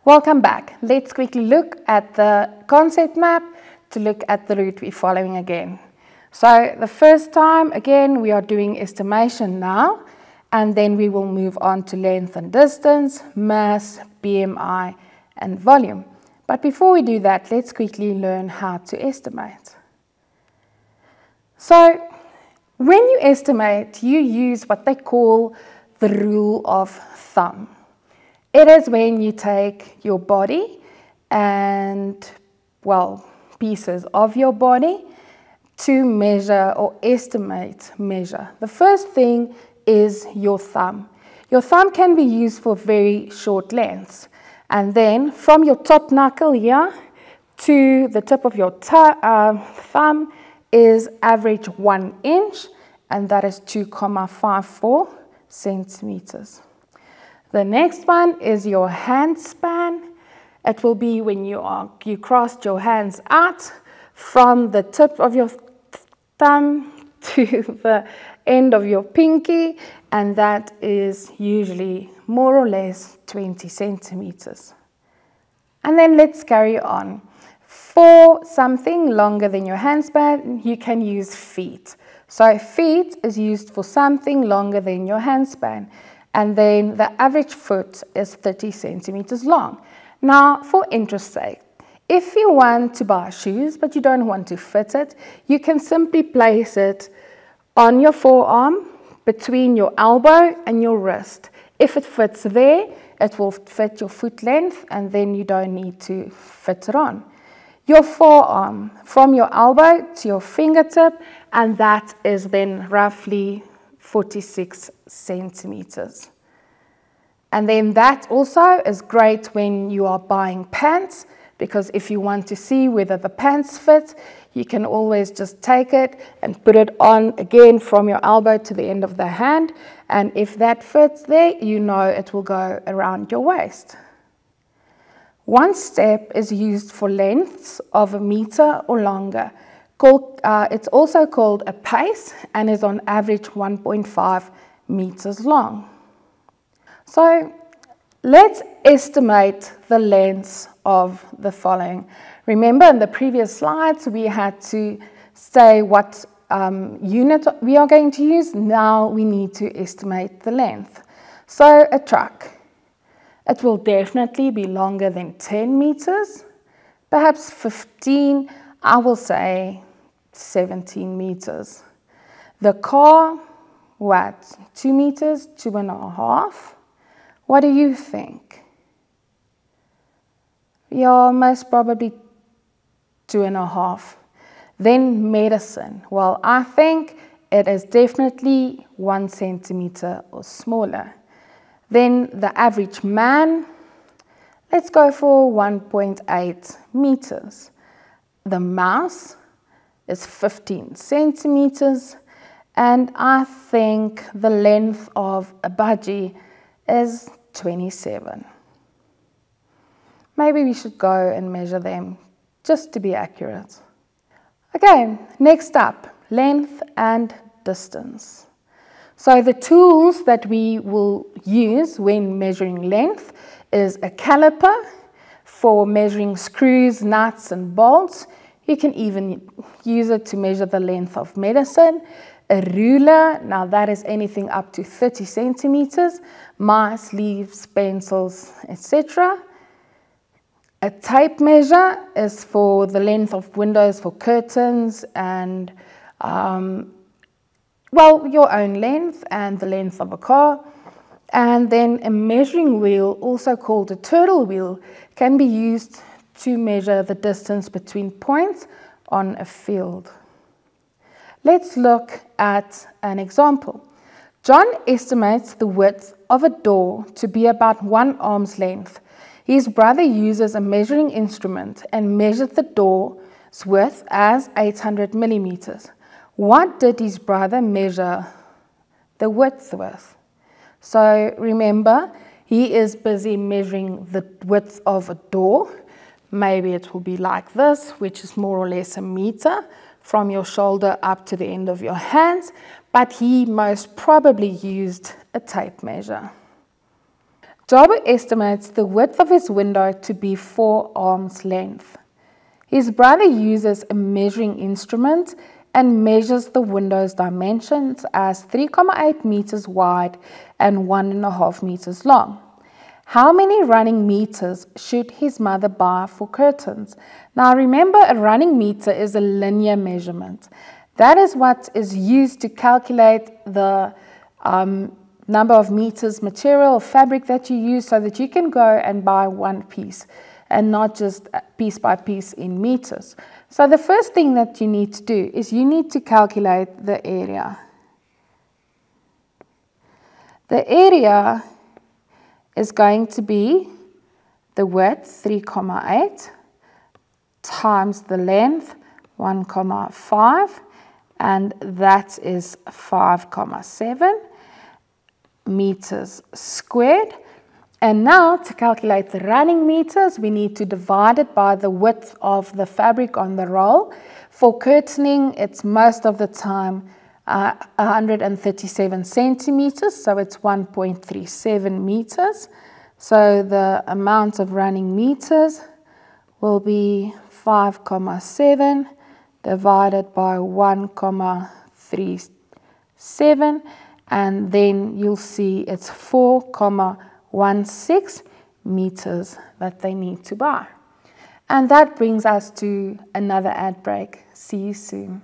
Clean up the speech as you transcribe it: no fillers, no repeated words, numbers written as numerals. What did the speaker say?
Welcome back. Let's quickly look at the concept map to look at the route we're following again. So the first time, again, we are doing estimation now, and then we will move on to length and distance, mass, BMI, and volume. But before we do that, let's quickly learn how to estimate. So when you estimate, you use what they call the rule of thumb. It is when you take your body and, well, pieces of your body to measure or measure. The first thing is your thumb. Your thumb can be used for very short lengths. And then from your top knuckle here to the tip of your thumb is average 1 inch, and that is 2,54 centimeters. The next one is your hand span. It will be when you crossed your hands out from the tip of your thumb to the end of your pinky, and that is usually more or less 20 centimeters. And then let's carry on. For something longer than your hand span, you can use feet. So feet is used for something longer than your hand span. And then the average foot is 30 centimeters long. Now, for interest's sake, if you want to buy shoes but you don't want to fit it, you can simply place it on your forearm between your elbow and your wrist. If it fits there, it will fit your foot length, and then you don't need to fit it on. Your forearm, from your elbow to your fingertip, and that is then roughly 46 centimeters. And then that also is great when you are buying pants, because if you want to see whether the pants fit, you can always just take it and put it on again from your elbow to the end of the hand. And if that fits there, you know it will go around your waist. One step is used for lengths of 1 meter or longer. It's also called a pace and is on average 1.5 meters long. So let's estimate the lengths of the following. Remember in the previous slides we had to say what unit we are going to use. Now we need to estimate the length. So a truck. It will definitely be longer than 10 meters, perhaps 15, I will say 17 meters. The car, what, 2 meters, 2.5? What do you think? Yeah, most probably 2.5. Then medicine. Well, I think it is definitely 1 centimeter or smaller. Then the average man, let's go for 1.8 meters. The mouse is 15 centimeters. And I think the length of a budgie is 27. Maybe we should go and measure them just to be accurate. Okay, next up, length and distance. So the tools that we will use when measuring length is a caliper for measuring screws, nuts and bolts. You can even use it to measure the length of medicine. A ruler, now that is anything up to 30 centimeters, mice, leaves, pencils, etc. A tape measure is for the length of windows for curtains and well, your own length and the length of a car. And then a measuring wheel, also called a turtle wheel, can be used to measure the distance between points on a field. Let's look at an example. John estimates the width of a door to be about 1 arm's length. His brother uses a measuring instrument and measured the door's width as 800 millimeters. What did his brother measure the width with? So remember, he is busy measuring the width of a door. Maybe it will be like this, which is more or less 1 meter from your shoulder up to the end of your hands, but he most probably used a tape measure. Jabu estimates the width of his window to be 4 arms length. His brother uses a measuring instrument and measures the window's dimensions as 3,8 meters wide and 1.5 meters long. How many running meters should his mother buy for curtains? Now remember, a running meter is a linear measurement. That is what is used to calculate the number of meters material or fabric that you use, so that you can go and buy one piece and not just piece by piece in meters. So the first thing that you need to do is you need to calculate the area. The area is going to be the width, 3,8, times the length, 1,5, and that is 5,7 meters squared. And now to calculate the running meters, we need to divide it by the width of the fabric on the roll. For curtaining, it's most of the time 137 centimeters, so it's 1.37 meters. So the amount of running meters will be 5,7 divided by 1,37, and then you'll see it's 4,16 meters that they need to buy. And that brings us to another ad break. See you soon.